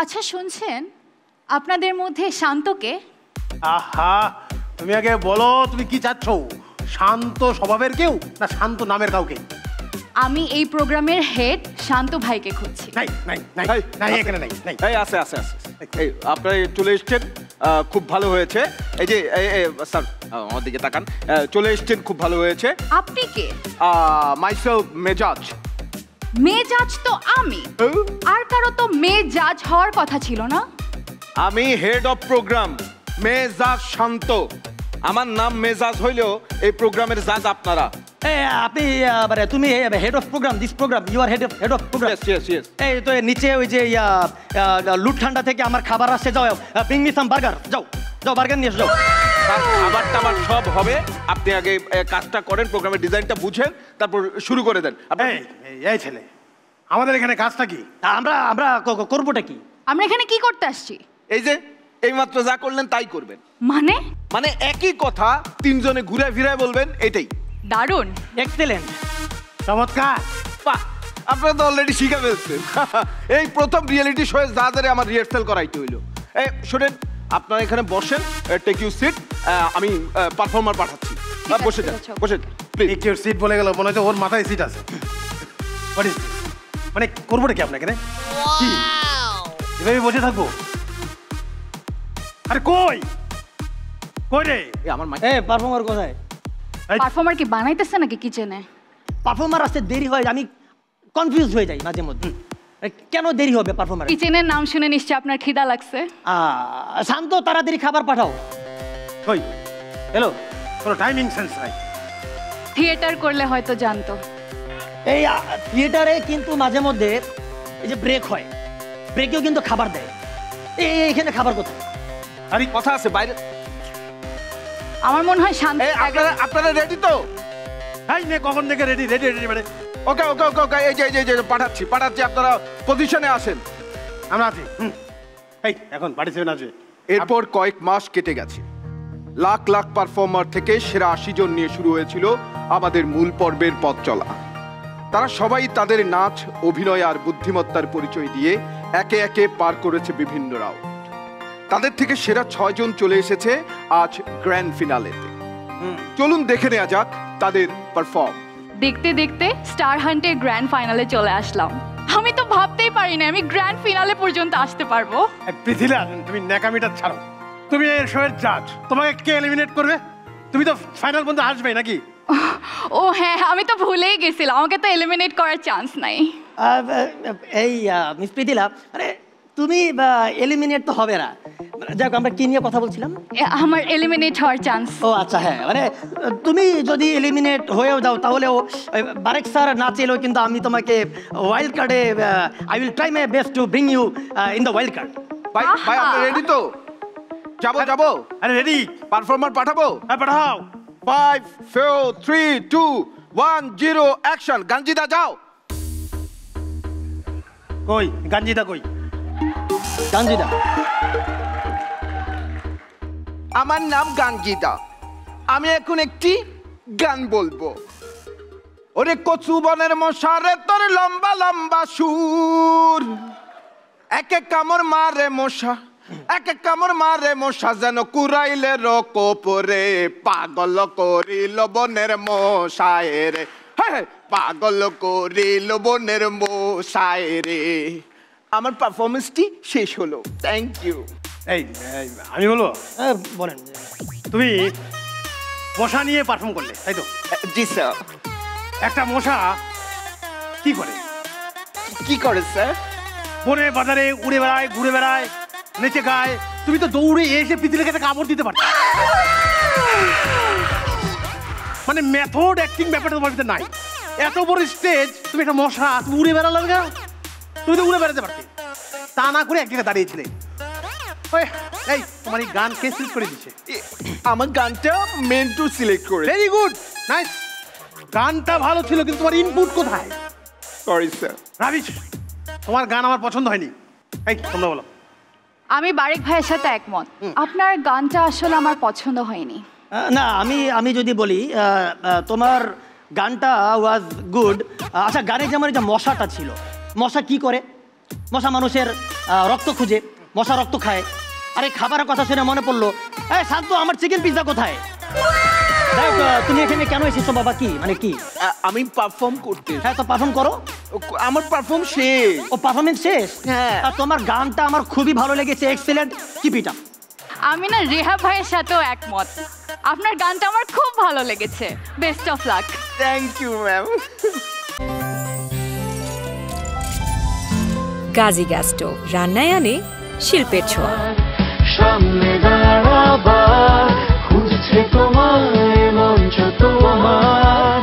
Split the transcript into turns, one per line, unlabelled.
আচ্ছা শুনছেন, আপনাদের মধ্যে শান্তকে?
আহা, তুমি আগে বলো তুমি কি চাচ্ছ? শান্ত স্বভাবের কেউ না শান্ত নামের কাউকে?
আমি এই প্রোগ্রামের হেড শান্ত ভাইকে খুঁজছি।
নাই নাই নাই নাই, এখানে নাই নাই।
এই আছে আছে আছে, এই আপনারা চলে এসেছেন, খুব ভালো হয়েছে। এই যে স্যার আমার দিকে তাকান, চলে এসেছেন, খুব ভালো হয়েছে।
আপনি কে?
মাইসেলফ মেজাজ।
মেজাজ তো আমি, আর কারো তো মেজাজ হওয়ার কথা ছিল না।
আমি হেড অফ প্রোগ্রাম, মেজাজ শান্ত। আমার নাম মেজাজ হইলেও এই প্রোগ্রামের জাজ আপনারা।
আপনি তুমি head of program, this program you are head of program. এই তো নিচে ওই যে লুট ঠান্ডা থেকে আমার খাবার আসছে, যাও ব্রিং মি সাম বার্গার, যাও যাও বার্গার নিয়ে এসো, যাও।
খাবার টাবার সব হবে, আপনি আগে কাজটা করেন, প্রোগ্রামের ডিজাইনটা বুঝেন, তারপর শুরু করে দেন।
এই ছেলে, আমাদের এখানে কাজটা কি?
আমরা আমরা করবোটা কি?
আমরা এখানে কি করতে আসছি?
এই যে এইমাত্র যা করলেন তাই করবেন।
মানে
মানে একই কথা তিনজনে ঘুরে ফিরে বলবেন, এটাই।
দারুণ,
এক্সেলেন্ট,
চমৎকার।
বাহ, আপনারা তো অলরেডি শিখে ফেলছেন। এই প্রথম রিয়েলিটি শোয়ে যাদের আমার রিহার্সাল করাইতে হইলো। এই শোনেন, আপনারা এখানে বসেন, টেক ইউ সিট, আমি পারফর্মার পাঠাচ্ছি। বসে যান, বসে প্লিজ।
টেক ইউর সিট বলে গেল, মনে হচ্ছে ওর মাথায় সিট আছে। মানে করবোটা কি আপনাকে? কি এভাবে বসে থাকবো? আরে কই কই রে
আমার
পারফর্মার কোথায়?
পারফর্মার কি বানাইতেছে নাকি কিচেনে?
পারফর্মার আসতে দেরি হয়, আমি কনফিউজ হয়ে যাই মাঝে মধ্যে। কেন দেরি হবে পারফর্মার?
কিচেনের নাম শুনে নিশ্চয় আপনার খিদা লাগছে।
শান্ত, তাড়াতাড়ি খাবার পাঠাও।
কই হ্যালো, কোনো টাইমিং সেন্স নাই।
থিয়েটার করলে হয়তো জানতো।
এই থিয়েটারে কিন্তু মাঝে মধ্যে এই যে ব্রেক হয়, ব্রেকেও কিন্তু খাবার দেয়। এইখানে খাবার কোথায়?
আরে কথা আছে বাইরে।
আমার মনে হয় শান্ত।
আপনারা রেডি তো?
হ্যাঁ, কখন থেকে রেডি রেডি রেডি মানে
ওকে ওকে ওকে ওকে, এই যে পাঠাচ্ছি, আপনারা পজিশনে আসেন।
আমরা আছি। এই এখন পার্টিসিপেন্ট আছে।
এরপর কয়েক মাস কেটে গেছে। লাখ লাখ পারফর্মার থেকে সেরা 80 জন নিয়ে শুরু হয়েছিল আমাদের মূল পর্বের পথ চলা। তারা সবাই তাদের নাচ, অভিনয় আর বুদ্ধিমত্তার পরিচয় দিয়ে একে একে পার করেছে বিভিন্ন রাউন্ড। তাদের থেকে সেরা 6 জন চলে এসেছে আজ গ্র্যান্ড ফিনালেতে। চলুন দেখে নেওয়া যাক তাদের পারফর্ম।
দেখতে দেখতে স্টার হান্টের গ্র্যান্ড ফাইনালে চলে আসলাম। আমি তো ভাবতেই পারি না আমি গ্র্যান্ড ফিনালে পর্যন্ত আসতে পারবো।
পৃথিলা, তুমি ন্যাকামিটা ছাড়ো। তুমি এই শোয়ের জাজ, তোমাকে কে এলিমিনেট করবে? তুমি তো ফাইনাল পর্যন্ত আসবেই নাকি?
ও হ্যাঁ, আমি তো ভুলেই গেছিলাম, আমাকে তো এলিমিনেট করার চান্স নাই।
এই মিস পৃথিলা, আরে তুমি এলিমিনেট তো হবে না। যাক, আমরা কি নিয়ে কথা বলছিলাম?
আমার এলিমিনেট হওয়ার চান্স।
ও আচ্ছা, হ্যাঁ, মানে তুমি যদি এলিমিনেট হয়েও যাও তাহলেও বারেক স্যার না চাইলেও কিন্তু আমি তোমাকে ওয়াইল্ড কার্ডে, I will try my best to bring you in the wild card.
ভাই আমরা রেডি তো? যাবো।
আরে রেডি,
পারফর্মার পাঠাবো?
হ্যাঁ পাঠাও।
5 4 3 2 1 0 অ্যাকশন। গাঞ্জিদা যাও।
কই গাঞ্জিদা কই?
গাঞ্জিদা,
আমার নাম গাঞ্জিদা। আমি এখন একটি গান বলবো। ওরে কচু বনের মশারে তোর লম্বা লম্বা সুর, এক এক কামড় মারে মশা, এক এক কামড় মারে মশা, যেন কুরাইলে রকোপরে, পাগল করিল বনের মশায় রে, হ্যাঁ পাগল করিল বনের মশায় রে। আমার পারফরমেন্সটি শেষ হলো, থ্যাংক ইউ।
এই আমি বলবো?
বলেন।
তুমি মশা নিয়ে পারফর্ম করলে, তাই তো?
জি স্যার।
একটা মশা কি করে?
কি করে স্যার?
বনে বাজারে উড়ে বেড়ায়, ঘুরে বেড়ায়, নেচে গায়। তুমি তো দৌড়ে এসে পিতিলের কাছে কামড় দিতে পারো। মানে মেথড অ্যাক্টিং ব্যাপারটা তোমার ভিতরে নাই। এত বড় স্টেজ, তুমি একটা মশা, তুমি উড়ে বেড়ালে না? তুমি তো উড়ে বেড়াতে পারতে, তা না করে এক জায়গায় দাঁড়িয়েছিলে। এই তোমার এই গান কে সিলেক্ট করে দিচ্ছে?
আমার গানটা মেন্টু সিলেক্ট করে।
Very good, nice. গানটা ভালো ছিল, কিন্তু তোমার ইনপুট কোথায়?
Sorry sir.
রাবিশ, তোমার গান আমার পছন্দ হয়নি। এই তোমরা বলো।
আমি বারেক ভাইয়ের সাথে একমত, আপনার গানটা আসলে আমার পছন্দ হয়নি।
না, আমি যদি বলি তোমার গানটা ওয়াজ গুড। আচ্ছা, গানে যেমন এটা মশাটা ছিল, মশা কি করে? মশা মানুষের রক্ত খুঁজে, মশা রক্ত খায়। আরে খাবারের কথা শুনে মনে পড়লো, এই শান্ত, আমার চিকেন পিৎজা কোথায়? দেখ, তুমি এখানে কেন এসেছো বাবা? কি মানে কি?
আমি পারফর্ম করতে।
হ্যাঁ, তো পারফর্ম করো।
আমার পারফর্ম শেষ।
ও পারফরমেন্স শেষ?
হ্যাঁ।
আর তোমার গানটা আমার খুবই ভালো লেগেছে, এক্সেলেন্ট, কিপ ইট আপ।
আমি না রেহাব ভাইয়ের সাথেও একমত, আপনার গানটা আমার খুব ভালো লেগেছে। Best of luck.
Thank you ma'am.
Gazi gas stove, রান্নায় আনে শিল্পের ছোঁয়া।
সামনে দাঁড়াবার খুঁজছে তোমায় মঞ্চ তোমার